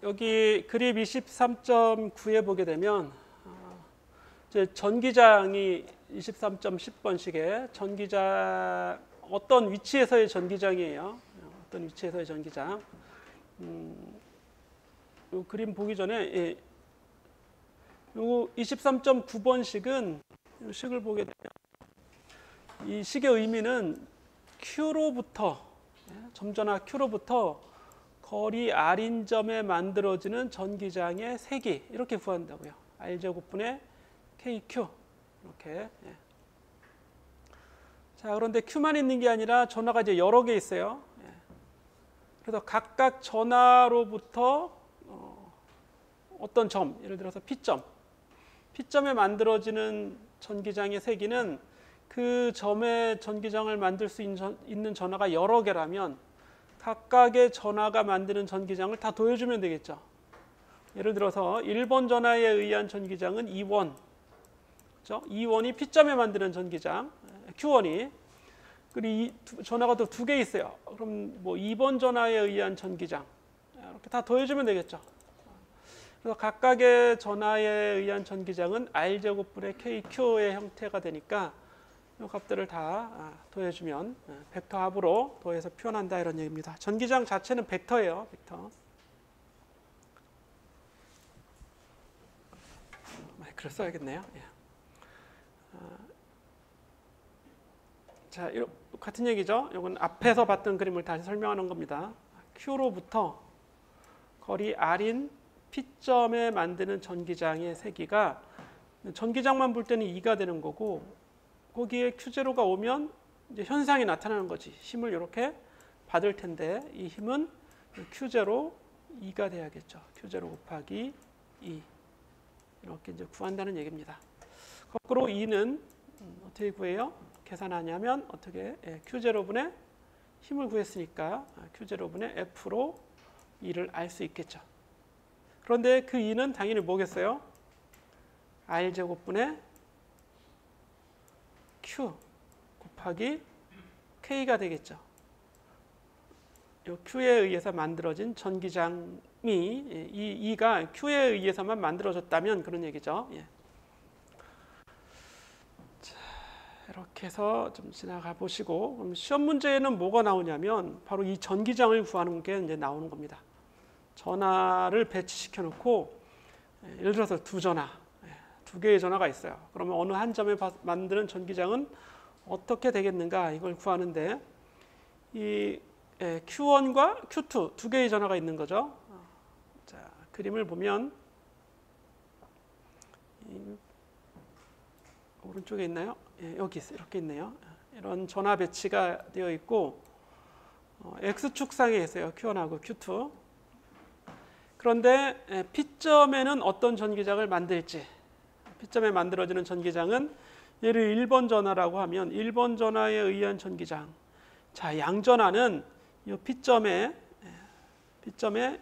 여기 그립 23.9에 보게 되면 이제 전기장이 23.10번식의 전기장 어떤 위치에서의 전기장이에요. 어떤 위치에서의 전기장. 이 그림 보기 전에 이 23.9번식은 이 식을 보게 되면 이 식의 의미는 Q로부터 점전화 Q로부터 거리 R인 점에 만들어지는 전기장의 세기 이렇게 구한다고요. R제곱분의 KQ 이렇게. 자, 그런데 Q만 있는 게 아니라 전하가 이제 여러 개 있어요. 그래서 각각 전하로부터 어떤 점, 예를 들어서 P점에 만들어지는 전기장의 세기는 그 점에 전기장을 만들 수 있는 전하가 여러 개라면 각각의 전하가 만드는 전기장을 다 더해주면 되겠죠. 예를 들어서 1번 전하에 의한 전기장은 2원. 그렇죠? 2원이 P점에 만드는 전기장, Q1이. 그리고 이 전하가 또 두 개 있어요. 그럼 뭐 2번 전하에 의한 전기장. 이렇게 다 더해주면 되겠죠. 그래서 각각의 전하에 의한 전기장은 R제곱분의 KQ의 형태가 되니까 이 값들을 다 더해주면 벡터 합으로 더해서 표현한다 이런 얘기입니다. 전기장 자체는 벡터예요. 벡터. 마이크를 써야겠네요. 자, 같은 얘기죠. 이건 앞에서 봤던 그림을 다시 설명하는 겁니다. Q로부터 거리 R인 P점에 만드는 전기장의 세기가 전기장만 볼 때는 2가 되는 거고 거기에 Q0가 오면 이제 현상이 나타나는 거지. 힘을 이렇게 받을 텐데 이 힘은 Q0 2가 돼야겠죠. Q0 곱하기 2 이렇게 이제 구한다는 얘기입니다. 거꾸로 2는 어떻게 구해요? 계산하냐면 어떻게 Q0분의 힘을 구했으니까 Q0분의 F로 2를 알 수 있겠죠. 그런데 그 2는 당연히 뭐겠어요? R제곱분의 Q 곱하기 K가 되겠죠. 이 Q에 의해서 만들어진 전기장이 이 2가 Q에 의해서만 만들어졌다면 그런 얘기죠. 자, 이렇게 해서 좀 지나가 보시고 그럼 시험 문제에는 뭐가 나오냐면 바로 이 전기장을 구하는 게 이제 나오는 겁니다. 전하를 배치시켜 놓고 예를 들어서 두 개의 전하가 있어요. 그러면 어느 한 점에 만드는 전기장은 어떻게 되겠는가 이걸 구하는데 이 Q1과 Q2 두 개의 전하가 있는 거죠. 자, 그림을 보면 오른쪽에 있나요? 여기 이렇게 있네요. 이런 전하 배치가 되어 있고 X축상에 있어요. Q1하고 Q2. 그런데 P점에는 어떤 전기장을 만들지 P점에 만들어지는 전기장은 예를 1번 전하라고 하면 1번 전하에 의한 전기장. 자, 양전하는 이 P점에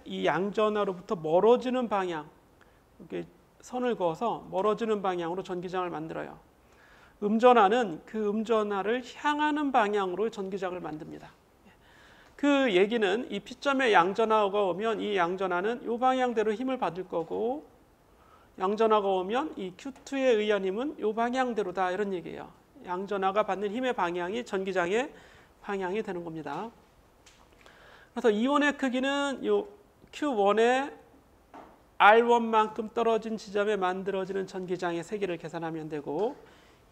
이 양전하로부터 멀어지는 방향 이렇게 선을 그어서 멀어지는 방향으로 전기장을 만들어요. 음전하는 그 음전하를 향하는 방향으로 전기장을 만듭니다. 그 얘기는 이 P점에 양전하가 오면 이 양전하는 이 방향대로 힘을 받을 거고 양전하가 오면 이 Q2에 의한 힘은 이 방향대로다 이런 얘기예요. 양전하가 받는 힘의 방향이 전기장의 방향이 되는 겁니다. 그래서 이원의 크기는 이 Q1의 R1만큼 떨어진 지점에 만들어지는 전기장의 세기를 계산하면 되고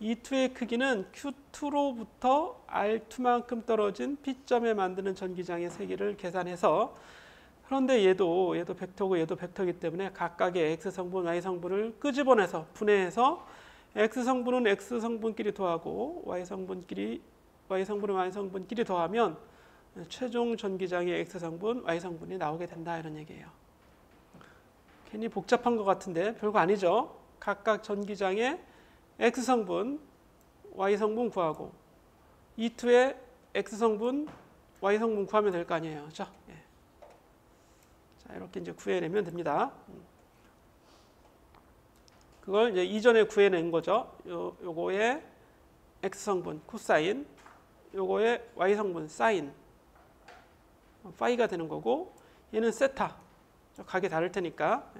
E2의 크기는 Q2로부터 R2만큼 떨어진 P점에 만드는 전기장의 세기를 계산해서 그런데 얘도 벡터고 얘도 벡터이기 때문에 각각의 X성분, Y성분을 끄집어내서 분해해서 X성분은 X성분끼리 더하고 Y성분은 Y성분끼리 더하면 최종 전기장의 X성분, Y성분이 나오게 된다 이런 얘기예요. 괜히 복잡한 것 같은데 별거 아니죠. 각각 전기장의 X성분, Y성분 구하고 E2의 X성분, Y성분 구하면 될 거 아니에요. 그렇죠? 자, 이렇게 이제 구해내면 됩니다. 그걸 이제 이전에 구해낸 거죠. 요거의 X성분, 코사인, 요거의 Y성분, 사인, 파이가 되는 거고 얘는 세타, 각이 다를 테니까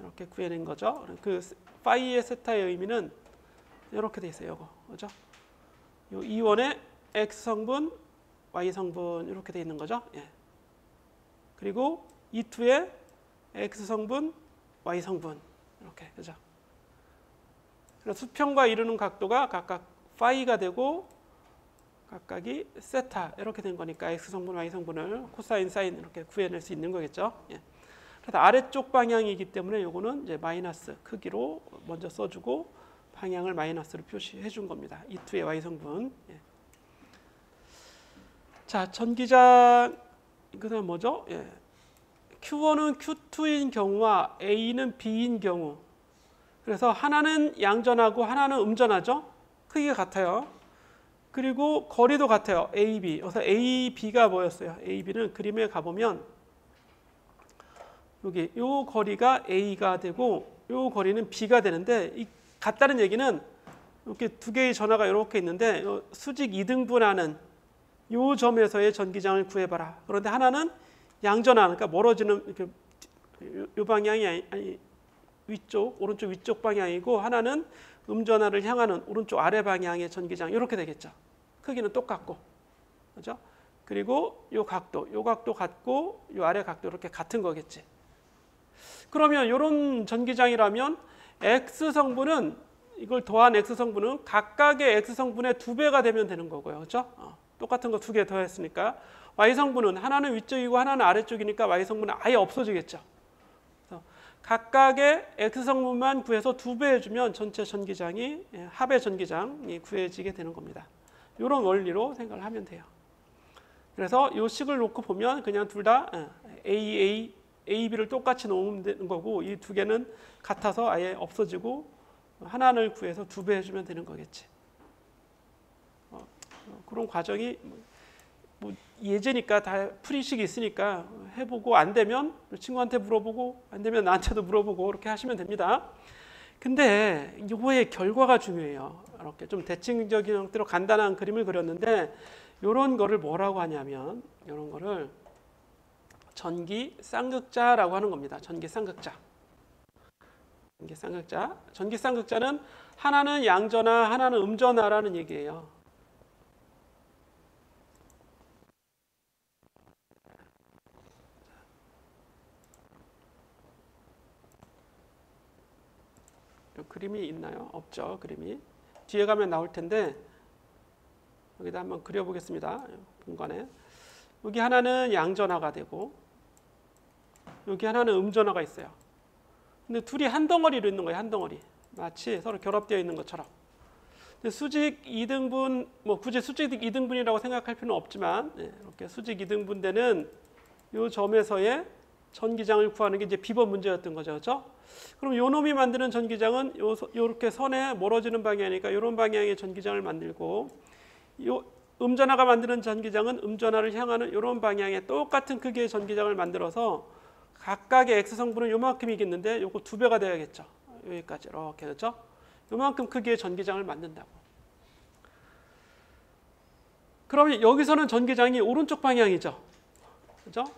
이렇게 구해낸 거죠. 그 파이의 세타의 의미는 이렇게 돼 있어요. 이거 그죠? 요 E1의 x 성분, y 성분 이렇게 돼 있는 거죠. 그리고 E2의 x 성분, y 성분 이렇게 그죠? 그래서 수평과 이루는 각도가 각각 파이가 되고 각각이 세타 이렇게 된 거니까 x 성분, y 성분을 코사인, 사인 이렇게 구해낼 수 있는 거겠죠. 그래서 아래쪽 방향이기 때문에 요거는 이제 마이너스 크기로 먼저 써주고 방향을 마이너스로 표시해 준 겁니다. E2의 y 성분. 자, 전기장 그다음 뭐죠? Q1은 Q2인 경우와 A는 B인 경우. 그래서 하나는 양전하고 하나는 음전하죠. 크기가 같아요. 그리고 거리도 같아요. AB. 그래서 AB가 뭐였어요? AB는 그림에 가보면 여기 요 거리가 A가 되고 요 거리는 B가 되는데 이 같다는 얘기는 이렇게 두 개의 전화가 이렇게 있는데 수직 2등분하는 요 점에서의 전기장을 구해봐라. 그런데 하나는 양전하는 그러니까 멀어지는 이렇게 요 방향이 아니 위쪽 오른쪽 위쪽 방향이고 하나는 음전하를 향하는 오른쪽 아래 방향의 전기장 이렇게 되겠죠. 크기는 똑같고 그렇죠? 그리고 요 각도 같고 요 아래 각도 이렇게 같은 거겠지. 그러면 이런 전기장이라면 X 성분은 이걸 더한 X 성분은 각각의 X 성분의 2배가 되면 되는 거고요. 그렇죠? 똑같은 거 2개 더했으니까 Y 성분은 하나는 위쪽이고 하나는 아래쪽이니까 Y 성분은 아예 없어지겠죠. 그래서 각각의 X 성분만 구해서 2배 해주면 전체 전기장이 합의 전기장이 구해지게 되는 겁니다. 이런 원리로 생각을 하면 돼요. 그래서 이 식을 놓고 보면 그냥 둘 다 AB를 똑같이 놓으면 되는 거고 이 두 개는 같아서 아예 없어지고 하나를 구해서 2배 해주면 되는 거겠지. 그런 과정이 뭐 예제니까 다 풀이식이 있으니까 해보고 안 되면 친구한테 물어보고 안 되면 나한테도 물어보고 이렇게 하시면 됩니다. 근데 이거의 결과가 중요해요. 이렇게 좀 대칭적인 형태로 간단한 그림을 그렸는데 이런 거를 뭐라고 하냐면 이런 거를 전기 쌍극자라고 하는 겁니다. 전기 쌍극자. 전기 쌍극자는 하나는 양전하, 하나는 음전하라는 얘기예요. 그림이 있나요? 없죠. 그림이. 뒤에 가면 나올 텐데 여기다 한번 그려보겠습니다. 공간에. 여기 하나는 양전하가 되고 여기 하나는 음전하가 있어요. 근데 둘이 한 덩어리로 있는 거예요. 한 덩어리. 마치 서로 결합되어 있는 것처럼. 근데 수직 2등분, 뭐 굳이 수직 2등분이라고 생각할 필요는 없지만 이렇게 수직 2등분 되는 이 점에서의 전기장을 구하는 게 이제 비번 문제였던 거죠. 그렇죠? 그럼 요 놈이 만드는 전기장은 요렇게 선에 멀어지는 방향이니까 이런 방향의 전기장을 만들고 요 음전하가 만드는 전기장은 음전하를 향하는 이런 방향의 똑같은 크기의 전기장을 만들어서 각각의 X 성분은 요만큼이겠는데 요거 2배가 돼야겠죠. 여기까지 이렇게 그렇죠? 요만큼 크기의 전기장을 만든다고. 그러면 여기서는 전기장이 오른쪽 방향이죠. 그렇죠?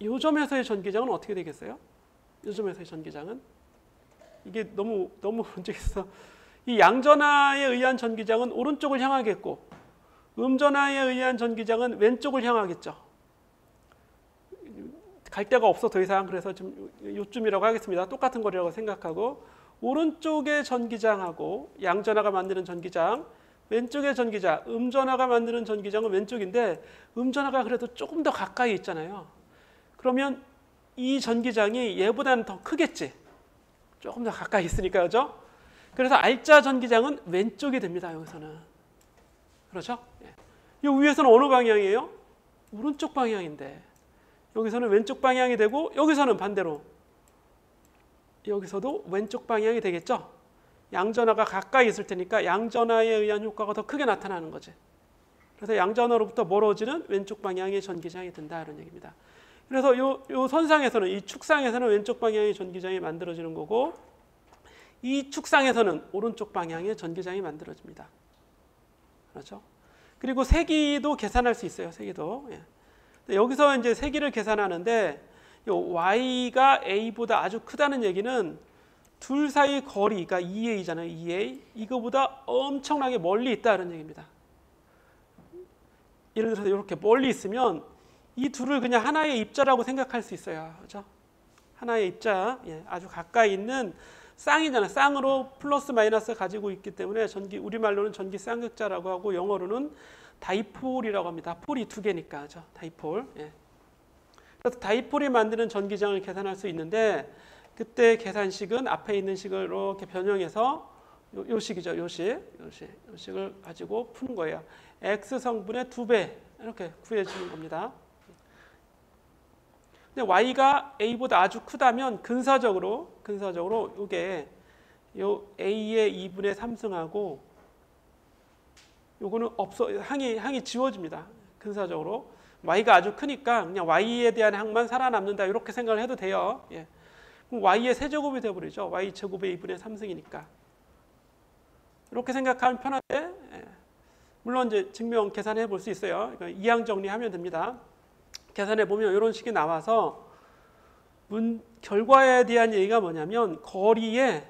이 점에서의 전기장은 어떻게 되겠어요? 이 점에서의 전기장은 이게 너무 문제가 있어. 이 양전하에 의한 전기장은 오른쪽을 향하겠고 음전하에 의한 전기장은 왼쪽을 향하겠죠. 갈 데가 없어 더 이상. 그래서 좀 요쯤이라고 하겠습니다. 똑같은 거리라고 생각하고 오른쪽의 전기장하고 양전하가 만드는 전기장, 왼쪽의 전기장, 음전하가 만드는 전기장은 왼쪽인데 음전하가 그래도 조금 더 가까이 있잖아요. 그러면 이 전기장이 얘보다는 더 크겠지. 조금 더 가까이 있으니까 그렇죠? 그래서 R자 전기장은 왼쪽이 됩니다. 여기서는. 그렇죠? 이 위에서는 어느 방향이에요? 오른쪽 방향인데 여기서는 왼쪽 방향이 되고 여기서는 반대로 여기서도 왼쪽 방향이 되겠죠? 양전하가 가까이 있을 테니까 양전하에 의한 효과가 더 크게 나타나는 거지. 그래서 양전하로부터 멀어지는 왼쪽 방향의 전기장이 된다 이런 얘기입니다. 그래서 요 선상에서는 이 축상에서는 왼쪽 방향의 전기장이 만들어지는 거고 이 축상에서는 오른쪽 방향의 전기장이 만들어집니다. 그렇죠? 그리고 세기도 계산할 수 있어요. 세기도. 예. 여기서 이제 세기를 계산하는데 요 y가 a보다 아주 크다는 얘기는 둘 사이 거리, 그러니까 2a잖아요. 2a. 이거보다 엄청나게 멀리 있다는 얘기입니다. 예를 들어서 이렇게 멀리 있으면 이 둘을 그냥 하나의 입자라고 생각할 수 있어요. 그렇죠? 하나의 입자, 예, 아주 가까이 있는 쌍이잖아요. 쌍으로 플러스 마이너스 가지고 있기 때문에 우리말로는 전기 쌍극자라고 하고 영어로는 다이폴이라고 합니다. 폴이 두 개니까, 그렇죠? 다이폴. 예. 그래서 다이폴이 만드는 전기장을 계산할 수 있는데 그때 계산식은 앞에 있는 식을 이렇게 변형해서 요 식이죠. 요 식을 가지고 푸는 거예요. X 성분의 2배 이렇게 구해주는 겁니다. 근데 Y가 A보다 아주 크다면 근사적으로 이게 요 A의 2분의 3승하고 요거는 항이 지워집니다. 근사적으로. Y가 아주 크니까 그냥 Y에 대한 항만 살아남는다 이렇게 생각을 해도 돼요. 예. 그럼 Y의 세제곱이 되어버리죠. Y 제곱의 2분의 3승이니까. 이렇게 생각하면 편한데 예. 물론 이제 증명 계산해 볼 수 있어요. 그러니까 이항 정리하면 됩니다. 계산해 보면 이런 식이 나와서 결과에 대한 얘기가 뭐냐면 거리의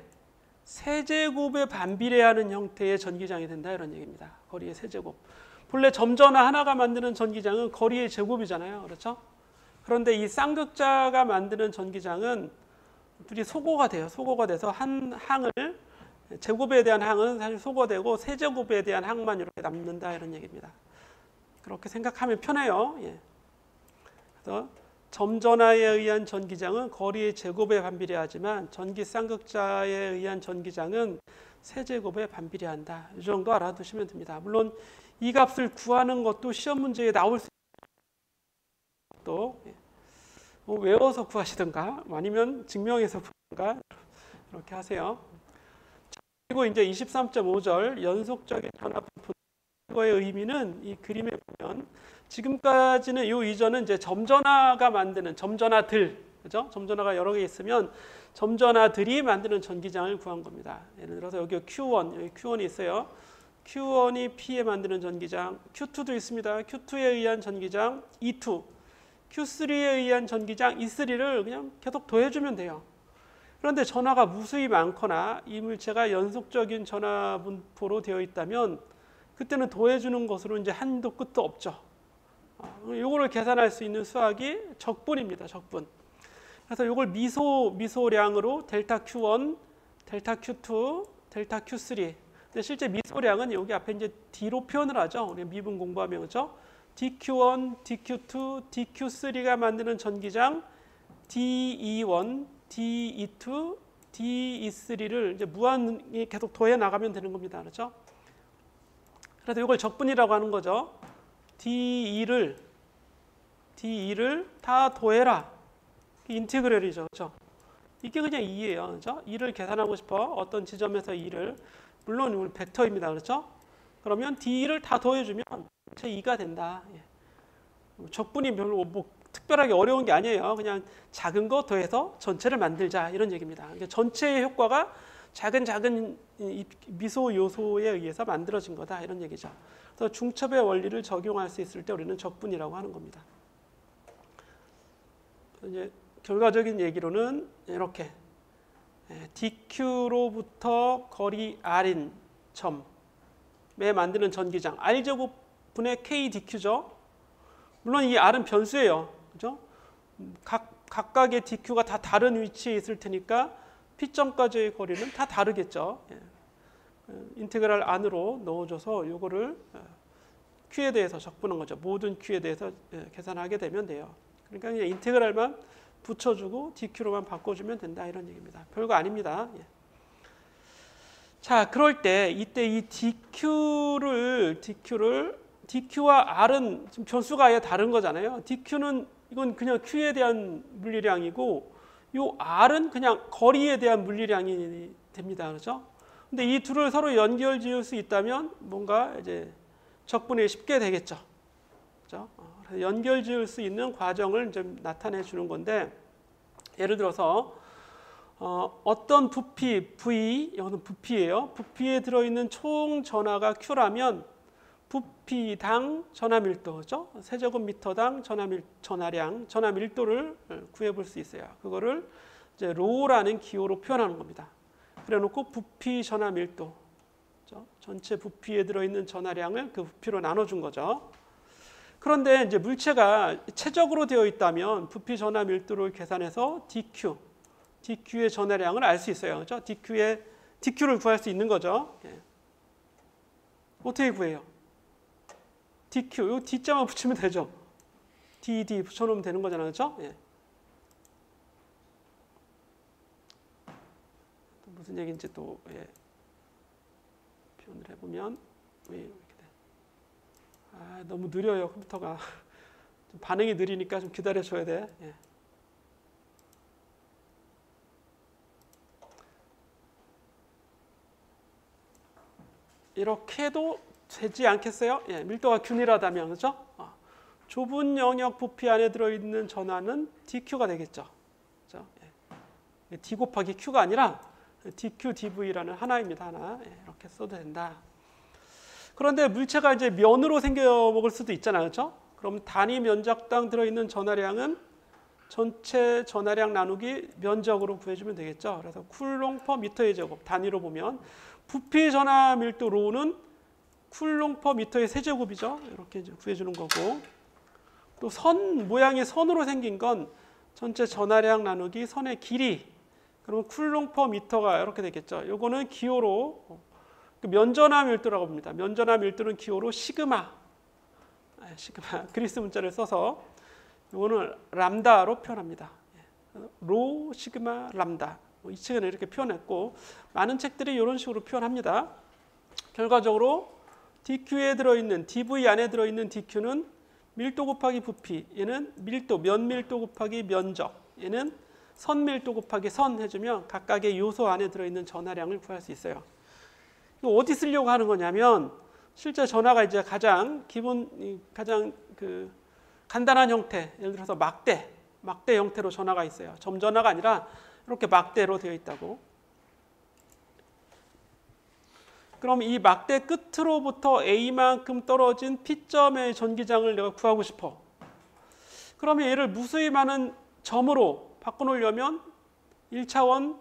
세제곱에 반비례하는 형태의 전기장이 된다 이런 얘기입니다. 거리의 세제곱. 본래 점전화 하나가 만드는 전기장은 거리의 제곱이잖아요. 그렇죠? 그런데 이 쌍극자가 만드는 전기장은 둘이 소거가 돼요. 소거가 돼서 한 항을 제곱에 대한 항은 사실 소거되고 세제곱에 대한 항만 이렇게 남는다 이런 얘기입니다. 그렇게 생각하면 편해요. 예. 그래서 점전화에 의한 전기장은 거리의 제곱에 반비례하지만 전기 쌍극자에 의한 전기장은 세제곱에 반비례한다. 이 정도 알아두시면 됩니다. 물론 이 값을 구하는 것도 시험 문제에 나올 수 있는 것도 뭐 외워서 구하시든가 아니면 증명해서 구하든가 이렇게 하세요. 그리고 이제 23.5절 연속적인 전압분 이거의 의미는 이 그림에 보면 지금까지는 이 이전은 이제 점전화가 만드는 점전화들, 그죠? 점전화가 여러 개 있으면 점전화들이 만드는 전기장을 구한 겁니다. 예를 들어서 여기 Q1, 여기 Q1이 있어요. Q1이 P에 만드는 전기장, Q2도 있습니다. Q2에 의한 전기장 E2, Q3에 의한 전기장 E3를 그냥 계속 더해주면 돼요. 그런데 전하가 무수히 많거나 이 물체가 연속적인 전하 분포로 되어 있다면 그때는 더해주는 것으로 이제 한도 끝도 없죠. 이거를 계산할 수 있는 수학이 적분입니다. 적분. 그래서 이걸 미소량으로 델타 Q1, 델타 Q2, 델타 Q3. 근데 실제 미소량은 여기 앞에 이제 D로 표현을 하죠. 우리 미분 공부하면 그렇죠. DQ1, DQ2, DQ3가 만드는 전기장 DE1, DE2, DE3를 이제 무한히 계속 더해 나가면 되는 겁니다. 그렇죠? 그래서 이걸 적분이라고 하는 거죠. DE를 다 더해라. 인티그럴이죠. 그렇죠? 이게 그냥 2예요. 그렇죠? 2를 계산하고 싶어. 어떤 지점에서 2를. 물론 우리 벡터입니다. 그렇죠? 그러면 DE를 다 더해주면 제 2가 된다. 예. 적분이 별로 뭐 특별하게 어려운 게 아니에요. 그냥 작은 거 더해서 전체를 만들자 이런 얘기입니다. 그러니까 전체의 효과가 작은 미소 요소에 의해서 만들어진 거다 이런 얘기죠. 그래서 중첩의 원리를 적용할 수 있을 때 우리는 적분이라고 하는 겁니다. 이제 결과적인 얘기로는 이렇게 DQ로부터 거리 R인 점에 만드는 전기장 R제곱분의 KDQ죠. 물론 이 R은 변수예요. 그죠? 각각의 DQ가 다 다른 위치에 있을 테니까 P점까지의 거리는 다 다르겠죠. 인테그랄 안으로 넣어줘서 이거를 Q에 대해서 적분한 거죠. 모든 Q에 대해서 계산하게 되면 돼요. 그러니까 그냥 인테그랄만 붙여주고 DQ로만 바꿔주면 된다 이런 얘기입니다. 별거 아닙니다. 자, 그럴 때 이때 이 DQ와 R은 지금 변수가 아예 다른 거잖아요. DQ는 이건 그냥 Q에 대한 물리량이고 요 R은 그냥 거리에 대한 물리량이 됩니다. 그렇죠? 근데 이 둘을 서로 연결 지을 수 있다면 뭔가 이제 적분이 쉽게 되겠죠. 그렇죠? 그래서 연결 지을 수 있는 과정을 좀 나타내 주는 건데 예를 들어서 어떤 부피 V, 이거는 부피예요. 부피에 들어있는 총 전하가 Q라면 부피당 전하밀도, 그죠? 세제곱미터당 전하량, 전하밀도를 구해볼 수 있어요. 그거를 이제 로라는 기호로 표현하는 겁니다. 그래놓고 부피 전하밀도, 그죠? 전체 부피에 들어있는 전하량을 그 부피로 나눠준 거죠. 그런데 이제 물체가 최적으로 되어 있다면 부피 전하밀도를 계산해서 DQ의 전하량을 알 수 있어요. 그죠? DQ를 구할 수 있는 거죠. 예. 어떻게 구해요? DQ, 요 D자만 붙이면 되죠. DD 붙여놓으면 되는 거잖아요. 그렇죠? 예. 또 무슨 얘기인지 또 예. 표현을 해보면 왜 이렇게 돼? 너무 느려요. 컴퓨터가. 좀 반응이 느리니까 좀 기다려줘야 돼. 예. 이렇게 해도 되지 않겠어요? 예, 밀도가 균일하다면, 그렇죠? 좁은 영역 부피 안에 들어있는 전하는 DQ가 되겠죠. 그렇죠? 예. D 곱하기 Q가 아니라 DQ, DV라는 하나입니다. 하나. 예, 이렇게 써도 된다. 그런데 물체가 이제 면으로 생겨 먹을 수도 있잖아요. 그렇죠? 그럼 단위 면적당 들어있는 전하량은 전체 전하량 나누기 면적으로 구해주면 되겠죠. 그래서 쿨롱 퍼 미터의 제곱 단위로 보면 부피 전하 밀도 로는 쿨롱 퍼 미터의 세제곱이죠. 이렇게 이제 구해주는 거고, 또 선 모양이 선으로 생긴 건 전체 전하량 나누기 선의 길이, 그러면 쿨롱 퍼 미터가 이렇게 되겠죠. 요거는 기호로 면전하 밀도라고 합니다. 면전하 밀도는 기호로 시그마 그리스 문자를 써서 요거는 람다로 표현합니다. 로 시그마 람다, 이 책은 이렇게 표현했고 많은 책들이 이런 식으로 표현합니다. 결과적으로 DQ에 들어있는 DV 안에 들어있는 DQ는 밀도 곱하기 부피, 얘는 밀도, 면밀도 곱하기 면적, 얘는 선밀도 곱하기 선 해주면 각각의 요소 안에 들어있는 전하량을 구할 수 있어요. 이거 어디 쓰려고 하는 거냐면 실제 전하가 이제 가장 간단한 형태, 예를 들어서 막대 형태로 전하가 있어요. 점전하가 아니라 이렇게 막대로 되어 있다고. 그럼 이 막대 끝으로부터 A만큼 떨어진 P점의 전기장을 내가 구하고 싶어. 그러면 얘를 무수히 많은 점으로 바꿔놓으려면 1차원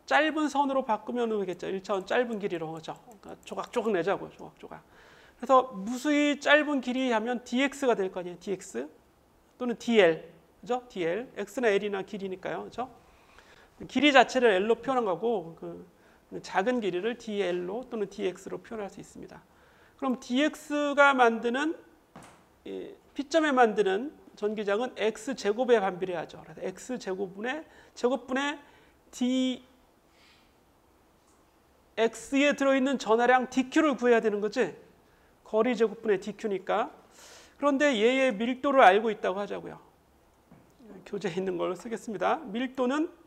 짧은 선으로 바꾸면 되겠죠. 1차원 짧은 길이로. 그렇죠? 그러니까 조각조각 내자고요. 조각조각. 그래서 무수히 짧은 길이 하면 dx가 될 거 아니에요. dx 또는 dl. 그죠? dl. x나 l이나 길이니까요. 그죠? 길이 자체를 l로 표현한 거고 작은 길이를 dl로 또는 dx로 표현할 수 있습니다. 그럼 dx가 만드는 P점에 만드는 전기장은 x제곱에 반비례하죠. 그래서 x제곱분의 dx에 들어있는 전하량 dq를 구해야 되는 거지. 거리 제곱분의 dq니까. 그런데 얘의 밀도를 알고 있다고 하자고요. 교재에 있는 걸 쓰겠습니다. 밀도는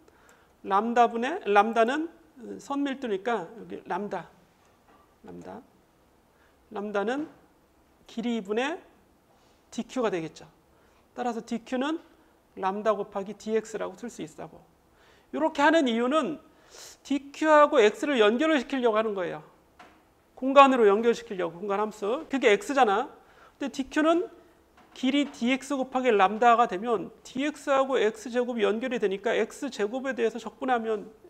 람다는 선밀도니까 여기 람다는 길이분의 dq가 되겠죠. 따라서 dq는 람다 곱하기 dx라고 쓸 수 있다고. 이렇게 하는 이유는 dq하고 x를 연결을 시키려고 하는 거예요. 공간으로 연결시키려고, 공간 함수. 그게 x잖아. 근데 dq는 길이 dx 곱하기 람다가 되면 dx하고 x제곱이 연결이 되니까 x제곱에 대해서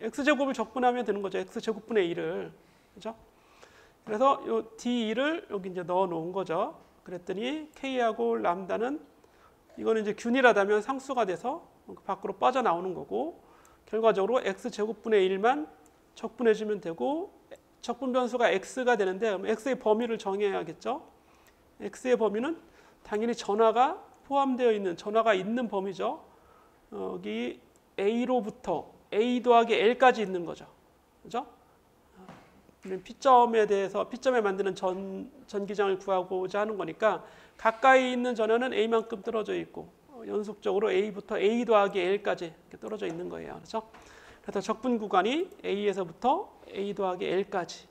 x제곱을 적분하면 되는 거죠. x제곱분의 1을. 그죠? 그래서 이 d2를 여기 이제 넣어 놓은 거죠. 그랬더니 k하고 람다는 이거는 이제 균일하다면 상수가 돼서 밖으로 빠져나오는 거고, 결과적으로 x제곱분의 1만 적분해 주면 되고, 적분 변수가 x가 되는데 그럼 x의 범위를 정해야겠죠. x의 범위는 당연히 전하가 포함되어 있는, 전하가 있는 범위죠. 여기 A로부터 A 더하기 L까지 있는 거죠. 그죠? P점에 대해서, P점에 만드는 전기장을 구하고자 하는 거니까 가까이 있는 전하는 A만큼 떨어져 있고 연속적으로 A부터 A 더하기 L까지 이렇게 떨어져 있는 거예요. 그렇죠? 그래서 적분 구간이 A에서부터 A 더하기 L까지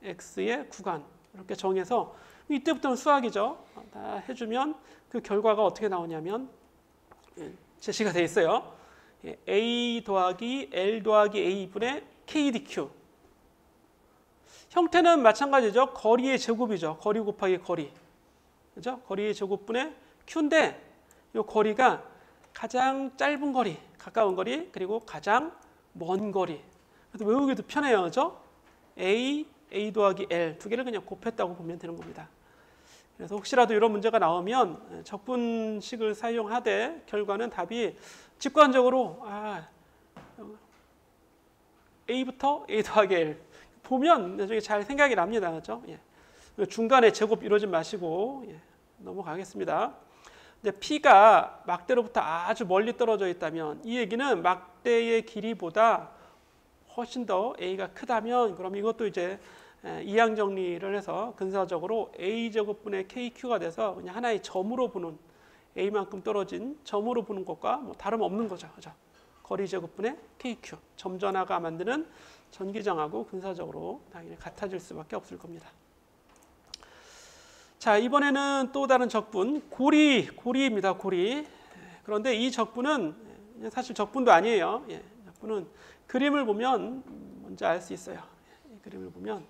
X의 구간 이렇게 정해서 이때부터는 수학이죠. 다 해주면 그 결과가 어떻게 나오냐면 제시가 되어 있어요. A 더하기 L 더하기 A분의 KDQ. 형태는 마찬가지죠. 거리의 제곱이죠. 거리 곱하기 거리. 그죠? 거리의 제곱분의 Q인데 이 거리가 가장 짧은 거리, 가까운 거리, 그리고 가장 먼 거리. 그래서 외우기도 편해요. 그죠? A 더하기 L 두 개를 그냥 곱했다고 보면 되는 겁니다. 그래서 혹시라도 이런 문제가 나오면 적분식을 사용하되 결과는 답이 직관적으로 A부터 A 더하기 L 보면 나중에 잘 생각이 납니다. 그렇죠? 예. 중간에 제곱 이러지 마시고 넘어가겠습니다. 근데 P가 막대로부터 아주 멀리 떨어져 있다면 이 얘기는 막대의 길이보다 훨씬 더 A가 크다면 그럼 이것도 이제 이항 정리를 해서 근사적으로 A제곱분의 KQ가 돼서 그냥 하나의 점으로 보는 A만큼 떨어진 점으로 보는 것과 뭐 다름없는 거죠. 그죠? 거리 제곱분의 KQ 점전하가 만드는 전기장하고 근사적으로 당연히 같아질 수밖에 없을 겁니다. 자, 이번에는 또 다른 적분 고리입니다. 고리. 그런데 이 적분은 사실 적분도 아니에요. 적분은 그림을 보면 먼저 알 수 있어요. 이 그림을 보면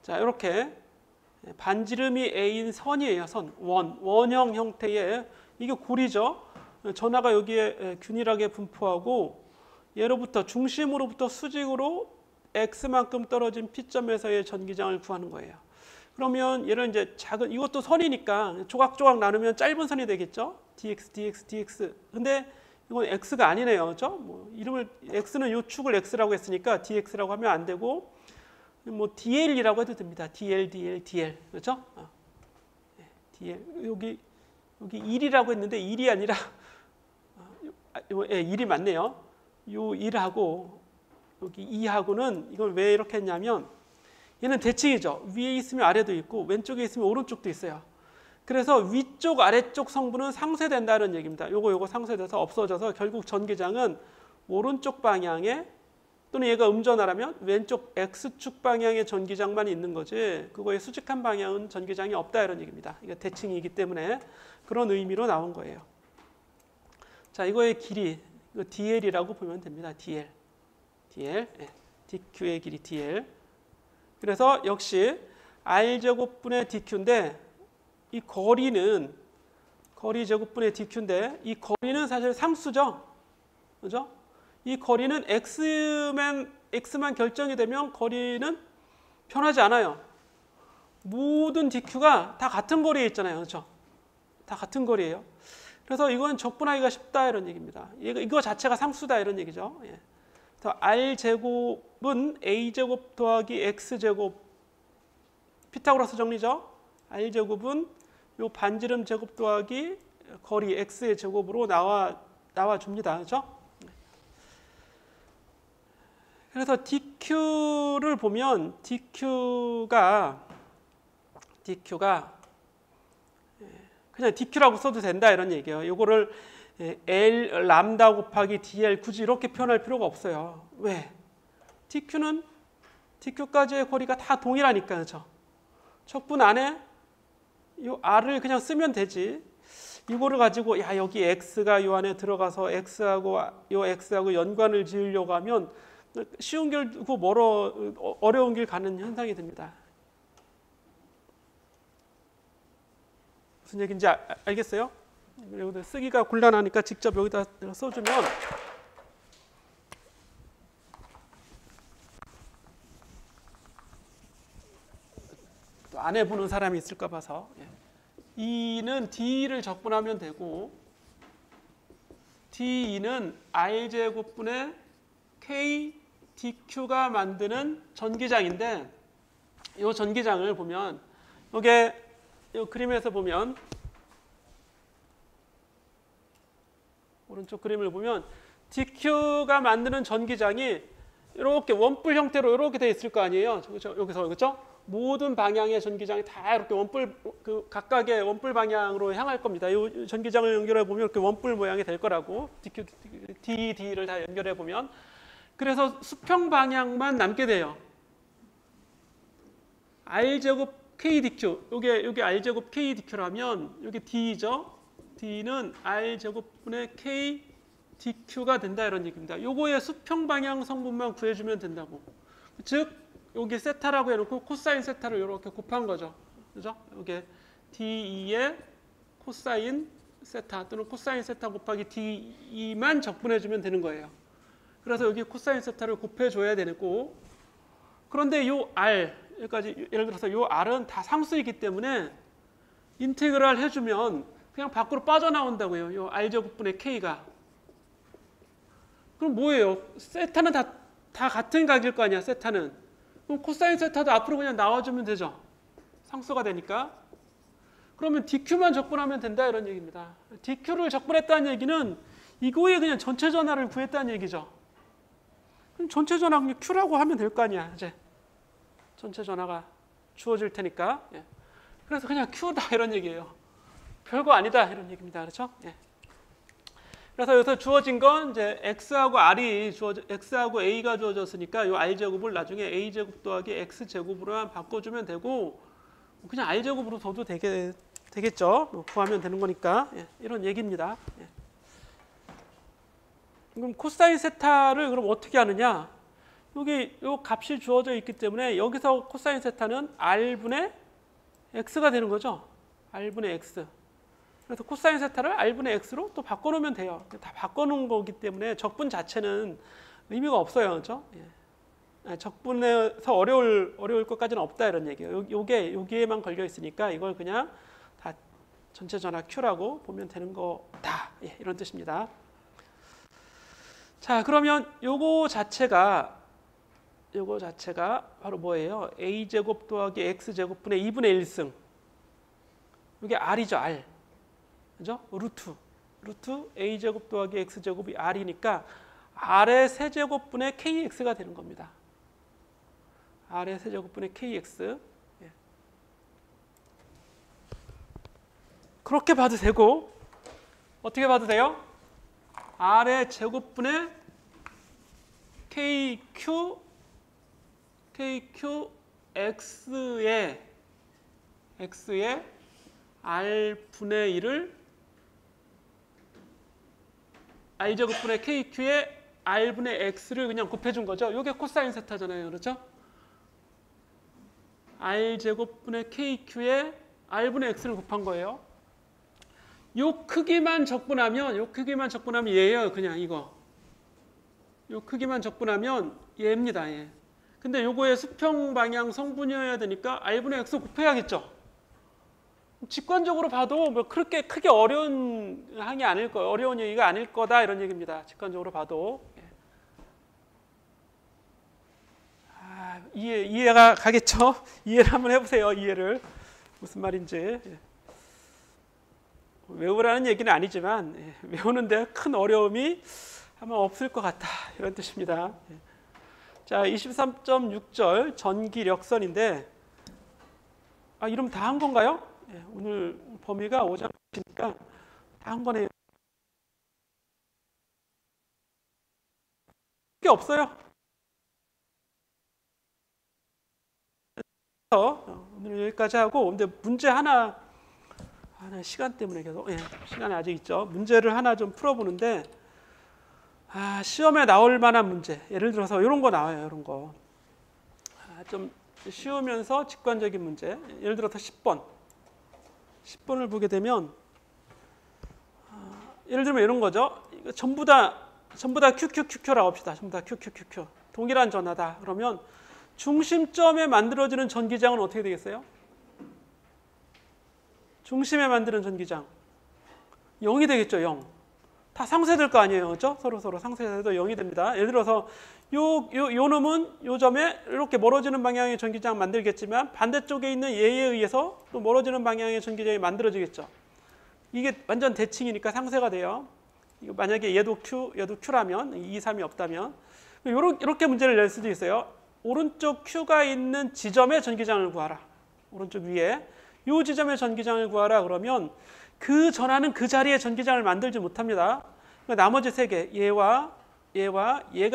자, 이렇게 반지름이 A인 선이에요. 원형 형태의 이게 고리죠. 전하가 여기에 균일하게 분포하고 얘로부터 중심으로부터 수직으로 x만큼 떨어진 P점에서의 전기장을 구하는 거예요. 그러면 얘를 이제 작은 이것도 선이니까 조각조각 나누면 짧은 선이 되겠죠. dx. 근데 이건 x가 아니네요. 그렇죠? 뭐 이름을 x는 요 축을 x라고 했으니까 dx라고 하면 안 되고 뭐 dl이라고 해도 됩니다. dl. 그렇죠? dl. 여기 1이라고 했는데 1이 아니라 1이 맞네요. 요 1하고 여기 2하고는 이걸 왜 이렇게 했냐면 얘는 대칭이죠. 위에 있으면 아래도 있고 왼쪽에 있으면 오른쪽도 있어요. 그래서 위쪽 아래쪽 성분은 상쇄된다는 얘기입니다. 요거 상쇄돼서 없어져서 결국 전기장은 오른쪽 방향에 또는 얘가 음전하라면 왼쪽 X축 방향의 전기장만 있는 거지 그거의 수직한 방향은 전기장이 없다 이런 얘기입니다. 이게 대칭이기 때문에 그런 의미로 나온 거예요. 자, 이거의 길이 이거 dl이라고 보면 됩니다. dl. dq의 길이 dl. 그래서 역시 r제곱분의 dq인데 이 거리는 거리 제곱분의 dq인데 이 거리는 사실 상수죠. 그죠? 이 거리는 x만 결정이 되면 거리는 변하지 않아요. 모든 dq가 다 같은 거리에 있잖아요. 그렇죠? 다 같은 거리예요. 그래서 이건 적분하기가 쉽다 이런 얘기입니다. 이거 자체가 상수다 이런 얘기죠. 그래서 r제곱은 a제곱 더하기 x제곱 피타고라스 정리죠. r제곱은 요 반지름 제곱 더하기 거리 x의 제곱으로 나와 줍니다. 그렇죠? 그래서 dq를 보면 dq가 그냥 dq라고 써도 된다 이런 얘기예요. 이거를 L 람다 곱하기 dl 굳이 이렇게 표현할 필요가 없어요. 왜? dq는 dq까지의 거리가 다 동일하니까. 그렇죠? 적분 안에 이 r을 그냥 쓰면 되지. 이거를 가지고 여기 x가 요 안에 들어가서 x하고 연관을 지으려고 하면 쉬운 길 두고 어려운 길 가는 현상이 됩니다. 무슨 얘기인지 알겠어요? 그리고 쓰기가 곤란하니까 직접 여기다 써주면 또 안 해보는 사람이 있을까 봐서 E는 D를 적분하면 되고 D2는 R제곱분의 K DQ가 만드는 전기장인데 이 전기장을 보면 이게 이 그림에서 보면 오른쪽 그림을 보면 DQ가 만드는 전기장이 이렇게 원뿔 형태로 이렇게 되어 있을 거 아니에요. 여기서 그렇죠? 모든 방향의 전기장이 다 이렇게 원뿔 각각의 원뿔 방향으로 향할 겁니다. 이 전기장을 연결해 보면 이렇게 원뿔 모양이 될 거라고 DQ, D를 다 연결해 보면 그래서 수평 방향만 남게 돼요. R제곱 KDQ 여기 R제곱 KDQ라면 여기 D죠. D는 R제곱분의 KDQ가 된다 이런 얘기입니다. 요거의 수평 방향 성분만 구해주면 된다고. 즉 여기 세타라고 해놓고 코사인 세타를 이렇게 곱한 거죠. 그죠? 이게 D2의 코사인 세타 또는 코사인 세타 곱하기 D2만 적분해주면 되는 거예요. 그래서 여기 코사인 세타를 곱해줘야 되고, 그런데 요 R, 여기까지 예를 들어서 요 R은 다 상수이기 때문에 인테그랄 해주면 그냥 밖으로 빠져나온다고요. 요 R제곱분의 K가. 그럼 뭐예요? 세타는 다 같은 각일 거 아니야, 세타는. 그럼 코사인 세타도 앞으로 그냥 나와주면 되죠. 상수가 되니까. 그러면 DQ만 적분하면 된다 이런 얘기입니다. DQ를 적분했다는 얘기는 이거에 그냥 전체 전하를 구했다는 얘기죠. 그럼 전체 전하 그냥 Q라고 하면 될 거 아니야, 이제. 전체 전하가 주어질 테니까. 예. 그래서 그냥 Q다 이런 얘기예요. 별거 아니다 이런 얘기입니다. 그렇죠? 예. 그래서 여기서 주어진 건 이제 X하고 X하고 A가 주어졌으니까 이 R제곱을 나중에 A제곱 더하기 X제곱으로만 바꿔주면 되고, 그냥 R제곱으로 둬도 되겠죠. 구하면 되는 거니까. 예. 이런 얘기입니다. 예. 그럼 코사인 세타를 그럼 어떻게 하느냐? 여기 요 값이 주어져 있기 때문에 여기서 코사인 세타는 R분의 X가 되는 거죠. R분의 X. 그래서 코사인 세타를 R분의 X로 또 바꿔놓으면 돼요. 다 바꿔놓은 거기 때문에 적분 자체는 의미가 없어요. 그렇죠? 예. 적분에서 어려울 것까지는 없다 이런 얘기예요. 여기에만 걸려 있으니까 이걸 그냥 다 전체 전하 Q라고 보면 되는 거다. 예, 이런 뜻입니다. 자, 그러면 요거 자체가 바로 뭐예요? A제곱 더하기 X제곱분의 2분의 1승. 이게 R이죠, R. 그죠? 루트 A제곱 더하기 X제곱이 R이니까 R의 세제곱분의 KX가 되는 겁니다. R의 세제곱분의 KX. 예. 그렇게 봐도 되고, 어떻게 봐도 돼요? R의 제곱분의 X의 R분의 1을 R제곱분의 KQ의 R분의 X를 그냥 곱해준 거죠. 이게 코사인 세타잖아요. 그렇죠? R제곱분의 KQ의 R분의 X를 곱한 거예요. 요 크기만 적분하면 얘예요. 그냥 이거. 요 크기만 적분하면 얘입니다. 얘. 근데 요거의 수평 방향 성분이어야 되니까 R분의 X 곱해야겠죠. 직관적으로 봐도 뭐 그렇게 크게 어려운 항이 아닐 거예요. 어려운 얘기가 아닐 거다 이런 얘기입니다. 직관적으로 봐도. 이해가 가겠죠? 이해를 한번 해보세요. 이해를. 무슨 말인지. 외우라는 얘기는 아니지만 외우는데 큰 어려움이 아마 없을 것 같다. 이런 뜻입니다. 자, 23.6절 전기력선인데 이러면 다 한 건가요? 오늘 범위가 5장이니까 다 한 거네요. 게 없어요. 오늘 여기까지 하고, 근데 문제 하나 시간 때문에 계속 시간이 아직 있죠. 문제를 하나 좀 풀어보는데 시험에 나올 만한 문제, 예를 들어서 이런 거 나와요. 이런 거 좀 쉬우면서 직관적인 문제. 예를 들어서 10번을 보게 되면 예를 들면 이런 거죠. 이거 전부 다 QQQQ라고 합시다. 전부 다 QQQQ. 동일한 전하다. 그러면 중심점에 만들어지는 전기장은 어떻게 되겠어요? 중심에 만드는 전기장 0이 되겠죠. 0. 다 상쇄될 거 아니에요. 그렇죠? 서로 상쇄돼도 0이 됩니다. 예를 들어서 요 놈은 요 점에 이렇게 멀어지는 방향의 전기장 만들겠지만 반대쪽에 있는 얘에 의해서 또 멀어지는 방향의 전기장이 만들어지겠죠. 이게 완전 대칭이니까 상쇄가 돼요. 이거 만약에 얘도 Q라면 2, 3이 없다면 이렇게 문제를 낼 수도 있어요. 오른쪽 Q가 있는 지점의 전기장을 구하라. 오른쪽 위에 이 지점의 전기장을 구하라. 그러면 그 전하는 그 자리에 전기장을 만들지 못합니다. 그러니까 나머지 세 개, 얘가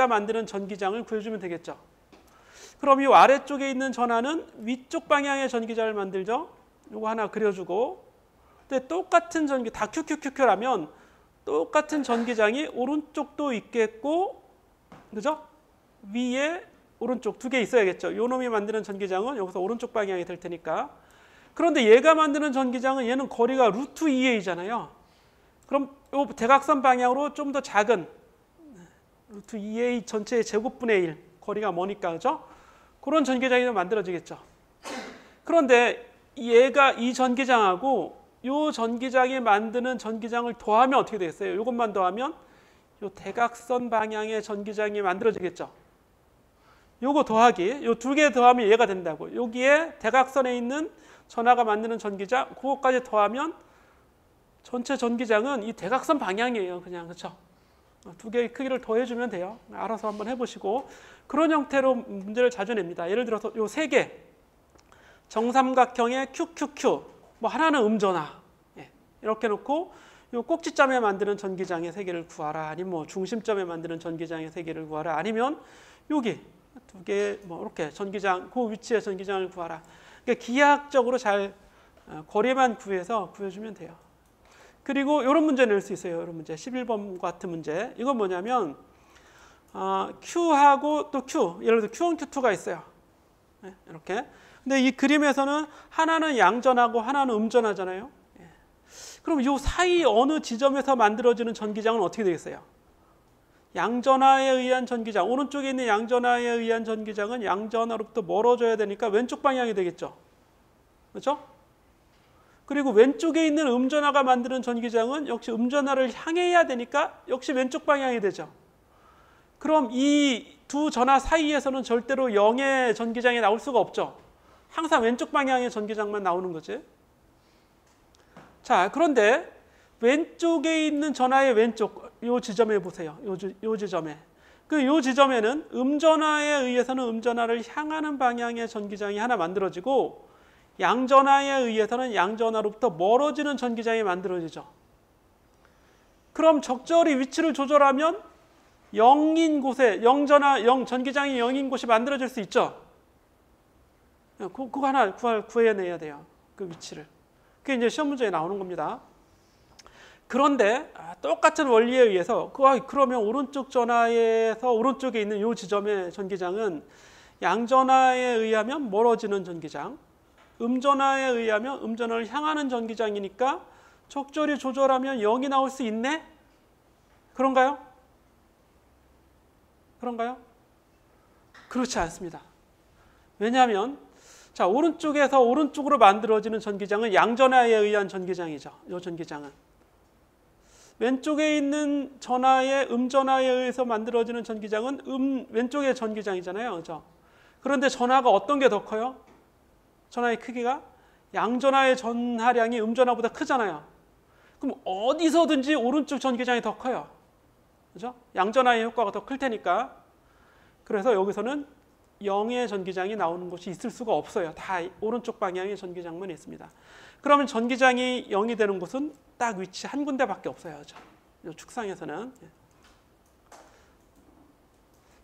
만드는 전기장을 구해주면 되겠죠. 그럼 이 아래쪽에 있는 전하는 위쪽 방향의 전기장을 만들죠. 이거 하나 그려주고, 근데 똑같은 전기, 다 QQQQ라면 똑같은 전기장이 오른쪽도 있겠고, 그죠? 위에 오른쪽 두 개 있어야겠죠. 요 놈이 만드는 전기장은 여기서 오른쪽 방향이 될 테니까. 그런데 얘가 만드는 전기장은 얘는 거리가 루트 2a잖아요. 그럼 요 대각선 방향으로 좀 더 작은 루트 2a 전체의 제곱분의 1 거리가 머니까 그죠? 그런 전기장이 만들어지겠죠. 그런데 얘가 이 전기장하고 요 전기장이 만드는 전기장을 더하면 어떻게 되겠어요? 이것만 더하면 요 대각선 방향의 전기장이 만들어지겠죠. 요거 더하기, 요 두 개 더하면 얘가 된다고. 여기에 대각선에 있는 전하가 만드는 전기장, 그거까지 더하면 전체 전기장은 이 대각선 방향이에요. 그냥 그렇죠? 두 개의 크기를 더해주면 돼요. 알아서 한번 해보시고 그런 형태로 문제를 자주 냅니다. 예를 들어서 요 세 개 정삼각형의 QQQ 뭐 하나는 음전화 이렇게 놓고 요 꼭지점에 만드는 전기장의 세 개를 구하라. 아니면 뭐 중심점에 만드는 전기장의 세 개를 구하라. 아니면 여기 두 개 뭐 이렇게 전기장 그 위치에 전기장을 구하라. 그러니까 기하학적으로 잘 거리만 구해서 구해주면 돼요. 그리고 이런 문제 낼 수 있어요. 이런 문제 11번 같은 문제. 이건 뭐냐면 Q하고 또 Q 예를 들어 Q1, Q2가 있어요. 이렇게. 근데 이 그림에서는 하나는 양전하고 하나는 음전하잖아요. 그럼 이 사이 어느 지점에서 만들어지는 전기장은 어떻게 되겠어요? 양전하에 의한 전기장, 오른쪽에 있는 양전하에 의한 전기장은 양전하로부터 멀어져야 되니까 왼쪽 방향이 되겠죠. 그렇죠? 그리고 왼쪽에 있는 음전하가 만드는 전기장은 역시 음전하를 향해야 되니까 역시 왼쪽 방향이 되죠. 그럼 이 두 전하 사이에서는 절대로 0의 전기장이 나올 수가 없죠. 항상 왼쪽 방향의 전기장만 나오는 거지. 자, 그런데 왼쪽에 있는 전하의 왼쪽 요 지점에 보세요. 요 지점에. 요 지점에는 음전하에 의해서는 음전하를 향하는 방향의 전기장이 하나 만들어지고 양전하에 의해서는 양전하로부터 멀어지는 전기장이 만들어지죠. 그럼 적절히 위치를 조절하면 0인 곳에 전기장이 0인 곳이 만들어질 수 있죠. 그거 하나 구해내야 돼요. 그 위치를. 그게 이제 시험 문제에 나오는 겁니다. 그런데 똑같은 원리에 의해서 그러면 오른쪽 전하에서 오른쪽에 있는 이 지점의 전기장은 양전하에 의하면 멀어지는 전기장, 음전하에 의하면 음전하를 향하는 전기장이니까 적절히 조절하면 0이 나올 수 있네? 그런가요? 그렇지 않습니다. 왜냐하면 자, 오른쪽에서 오른쪽으로 만들어지는 전기장은 양전하에 의한 전기장이죠. 이 전기장은. 왼쪽에 있는 전하의 음전하에 의해서 만들어지는 전기장은 왼쪽의 전기장이잖아요. 그렇죠? 그런데 전하가 어떤 게 더 커요? 전하의 크기가 양전하의 전하량이 음전하보다 크잖아요. 그럼 어디서든지 오른쪽 전기장이 더 커요. 그죠? 양전하의 효과가 더 클 테니까. 그래서 여기서는 0의 전기장이 나오는 곳이 있을 수가 없어요. 다 오른쪽 방향의 전기장만 있습니다. 그러면 전기장이 0이 되는 곳은 딱 위치 한 군데밖에 없어요. 그죠? 이 축상에서는.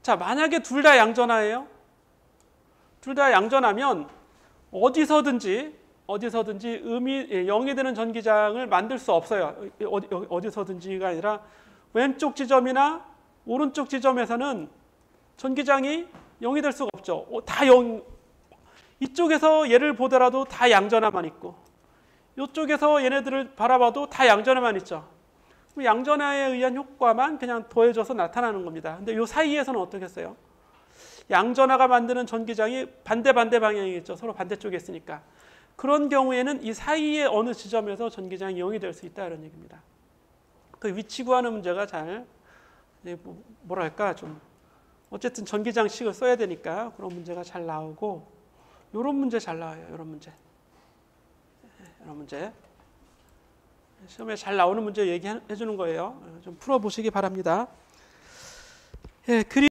자, 만약에 둘 다 양전하예요. 둘 다 양전하면 어디서든지 0이 되는 전기장을 만들 수 없어요. 어디서든지가 아니라 왼쪽 지점이나 오른쪽 지점에서는 전기장이 0이 될 수가 없죠. 다 0. 이쪽에서 얘를 보더라도 다 양전하만 있고 이쪽에서 얘네들을 바라봐도 다 양전하만 있죠. 양전하에 의한 효과만 그냥 더해져서 나타나는 겁니다. 근데 이 사이에서는 어떻겠어요? 양전하가 만드는 전기장이 반대 방향이겠죠. 서로 반대쪽에 있으니까. 그런 경우에는 이 사이의 어느 지점에서 전기장이 0이 될 수 있다 이런 얘기입니다. 그 위치 구하는 문제가 잘 뭐랄까 좀 어쨌든 전기장식을 써야 되니까 그런 문제가 잘 나오고 이런 문제 잘 나와요. 이런 문제 시험에 잘 나오는 문제 얘기해 주는 거예요. 좀 풀어보시기 바랍니다. 그림